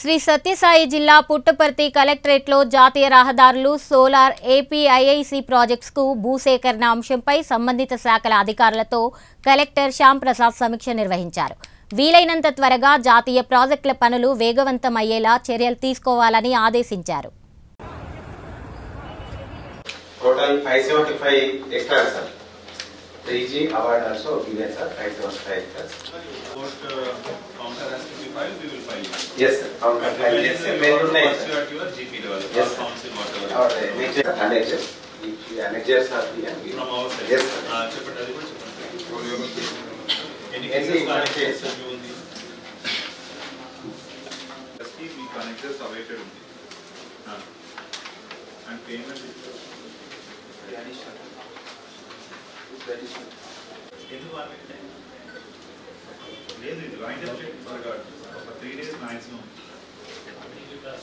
శ్రీ సత్యసాయి జిల్లా పుట్టపర్తి కలెక్టరేట్లో జాతీయ రహదారులు సోలార్ ఏపీఐఐసి ప్రాజెక్ట్స్కు భూసేకరణ అంశంపై సంబంధిత శాఖల అధికారులతో కలెక్టర్ శ్యామ్ ప్రసాద్ సమీక్ష నిర్వహించారు. వీలైనంత త్వరగా జాతీయ ప్రాజెక్టుల పనులు వేగవంతమయ్యేలా చర్యలు తీసుకోవాలని ఆదేశించారు. Total 575 extras, sir. 3G award also given, sir. 575 extras. Counter has to be filed, we will file it. Yes, sir. Counter file. Yes, sir. Pursue at your GP level, yes, or council, whatever. Our annexes. The annexes are here. From our side. Yes, sir. చెప్పండి అది కూడా చెప్పండి. ఎన్ని cases connected ఉంది? మీ connectors awaited ఉంది. And payment ఎందుకు లేదు ఇది వైండ్ అప్ చేయండి త్వరగా ఒక 3 days మాక్సిమం మనం ఇది ఇవ్వాలి.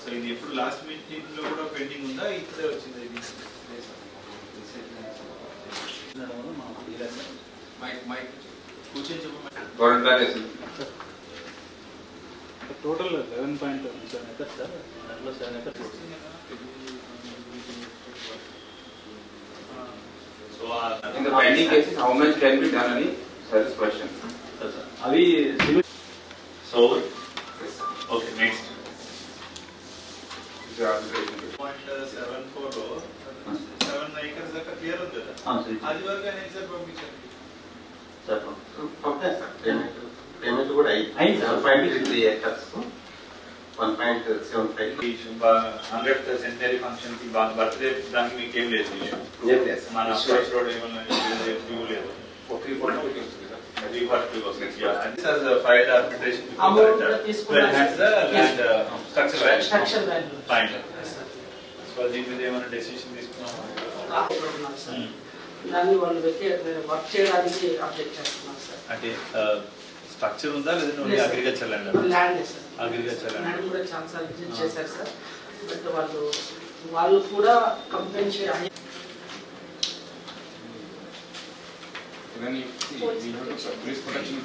సో ఇది ఎప్పుడు లాస్ట్ మీటింగ్ లో కూడా పెండింగ్ ఉందా ఇప్పుడే వచ్చింది ఇది కూర్చొని చెప్పండి. Total 11.7 acres, sir. That was 7 acres. So in the pending cases, how much can be done? Any service question? Sir, avi so okay, next. 0.74 లో 7 acres దాకా క్లియర్ ఉంది కదా? అది వరకు ఆయన ఎగ్జాక్ట్ పంపించండి. sir. Okay, sir. Payment కూడా అయింది. 7.3 acres. 1.75. 100th సెంటరీ ఫంక్షన్ కి బర్త్డే దానికి మీకు ఏం లేదు ఇష్యూ. మన అప్రోచ్ రోడ్ ఏమన్నా డ్యూ లేదు. ఫైల్ ఆర్బిట్రేషన్ సో దీని మీద ఏమైనా డెసిషన్ తీసుకున్నాము. దాన్ని వాళ్ళు వర్క్ చేయడానికి అప్డేట్ చేస్తున్నారు సార్. అంటే స్ట్రక్చర్ ఉందా లేదా agriculture land? Land sir. Agriculture land కూడా చాలా సార్లు విజిట్ చేశారు సార్. బట్ వాళ్ళు కూడా కంప్లైంట్ చేయాలి. Even if we have to police protection,